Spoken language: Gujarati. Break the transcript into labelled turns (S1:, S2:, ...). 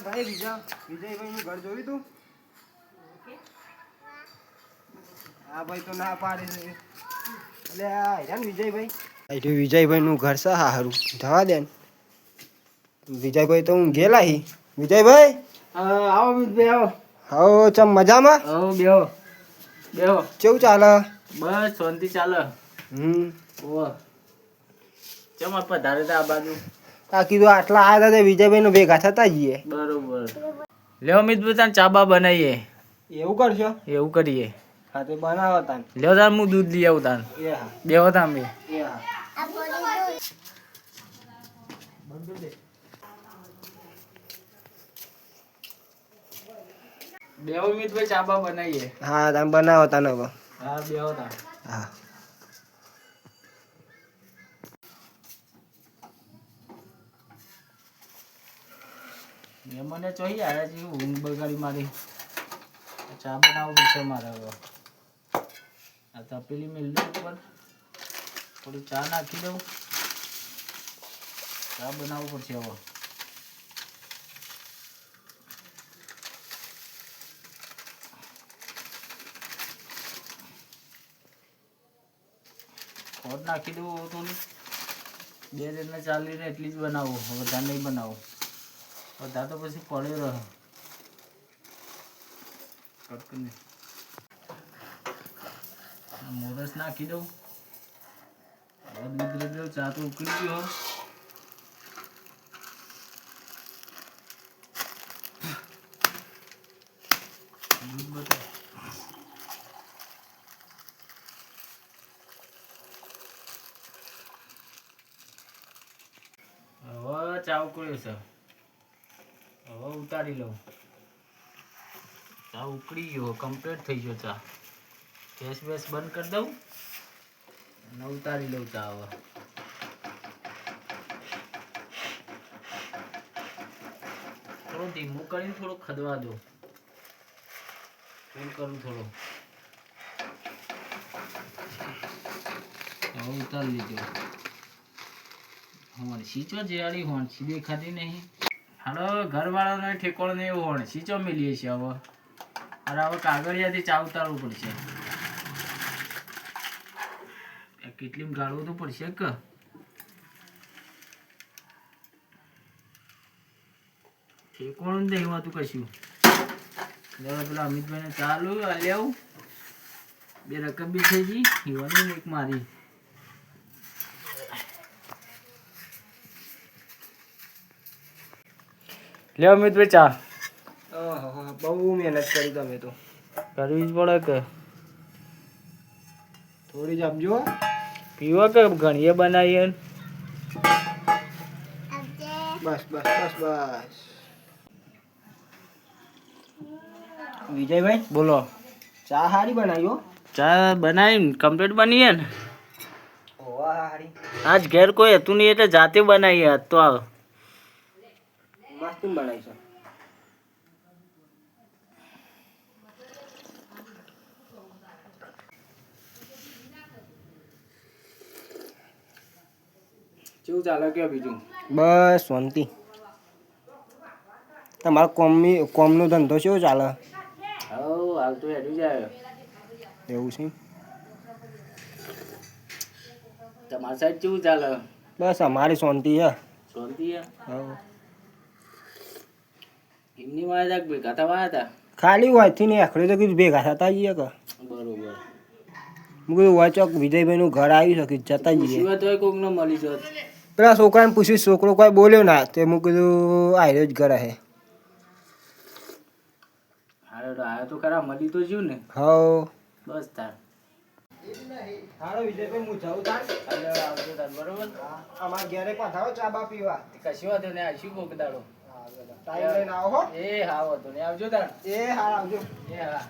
S1: ભાઈ વિજયભાઈ નું ઘર જોયું તું? હા ભાઈ તો ના પાડે છે એટલે આ હેરાન વિજયભાઈ નું ઘર છે. હારું જવા દે. વિજયભાઈ તો હું ગેલા હી. વિજયભાઈ
S2: આવો મિતભાઈ આવો.
S1: હાઓ ચમ મજામાં?
S2: આવો બેહો બેહો.
S1: કેવું ચાલે?
S2: બસ શાંતિ ચાલે. ઓહ ચમ આપ ધારે આ બાજુ
S1: આ કીધું આટલા આવ્યા હતા વિજયભાઈ નો ભેગા થતા જઈએ.
S2: બરોબર. લેવો મિતભાઈ તાન ચા બા બનાવીએ.
S1: એવું કરશો?
S2: એવું કરીએ.
S1: હા તો બનાવો તાન.
S2: લેવો તાન હું દૂધ લઈ આવું તાન.
S1: એ હા.
S2: બેહો તાન બે.
S1: એ હા.
S2: બેહો મિતભાઈ ચા બા બનાવીએ.
S1: હા તમે બનાવો તાન હવે.
S2: હા બેહો તાન.
S1: હા.
S2: મને ચોહી આવ્યા છે ઊંઘ બગાડી મારી. ચા બનાવવું પડશે મારે હવે. આ તપેલી મેળ દઉં ઉપર થોડી ચા નાખી દઉં. ચા બનાવવું પડશે હવે. ખોટ નાખી દઉં થોડી. 2 દિન ચાલી રહે એટલી જ બનાવું, વધારે નહીં બનાવું. બધા તો પછી પડ્યો રહે. મોરસ નાખી દઉં. હવે દૂધ લઈ દઉં. ચા તો ઉકળી ગયો. દૂધ બતાવ. હવે ચા ઉકળ્યો છે. હવે ઉતારી લઉં. ચા ઉકળી ગયો, કમ્પ્લીટ થઈ ગયો ચા. ગેસ વેસ બંધ કરી દઉં અને ઉતારી લઉં ચા હવે. થોડું ધીમું કરીને થોડું ખદવા દો. ફૂલ કરું થોડું. હવે ઉતારી લીધો. હોણસી ચો જેવાળી હોણસી દેખાતી નહીં. હાલો ઘરવાળાને ઠેકોણ ને એવું હોણસી ચો મેલીએ છીએ હવે. અરે હવે કાગળિયાથી ચા ઉતારવું પડશે. કેટલી ગાળવું તો પડશે કે. ઠેકોણ જ નહીં હોતું કશું. પેલા અમિતભાઈને ચાલુ લેવું. 2 રકમ બી થઈ ગઈ. હિવાની એક મારી. લે અમિતભાઈ ચા.
S1: બહુ મહેનત કરી તમે તો.
S2: કરવી જ પડે કે.
S1: થોડી જ આપજો.
S2: પીવા કે ઘણીએ બનાવીએ.
S1: બસ બસ બસ બસ. વિજયભાઈ
S2: બોલો.
S1: ચા હારી બનાવ્યો.
S2: ચા બનાવી કમ્પ્લીટ બનીએ ને.
S1: ઓવા હારી.
S2: આજ ઘેર કોઈ હતું નહીં એટલે જાતે બનાવી. આજ તો આવ
S1: મસ્ત બનાવી છે.
S2: કેવું ચાલે કે બીજું?
S1: બસ શાંતિ. તમારો કોમનો ધંધો કેવો ચાલે?
S2: હાલ તો હેડું જાય.
S1: એવું છે.
S2: તમારી સાઈડ કેવું ચાલે?
S1: બસ અમારી શાંતિ છે.
S2: શાંતિ છે.
S1: હા.
S2: એમની માં હતા ભેગા થવા હતા.
S1: ખાલી હોયથી ને આખરે તો કીધું ભેગા થતા જઈએ કે.
S2: બરોબર.
S1: હું કીધું હોય ચોક વિજયભાઈનું ઘર આવી શકે જતા જઈએ.
S2: તો કોઈક નો મળી જત.
S1: પેલા છોકરાને પૂછ્યું, છોકરો કોઈ બોલ્યો ના તે હું કીધું આવ્યો જ ઘર હે.
S2: આયો તો ખરા મળી તો જ્યું ને.
S1: હા
S2: બસ તાર.
S1: હાલો વિજયભાઈ હું જાઉં તાર.
S2: આવજો તાર બરોબર.
S1: અમારા ઘેરે પાછા ચા બા પીવા.
S2: કશું વાંધો નહીં. આવીશું કોક દાડો.
S1: ટાઈમ લઈને આવો હો.
S2: એ હા વાંધો નહીં. આવજો તાર.
S1: એ હા આવજો.
S2: એ હા.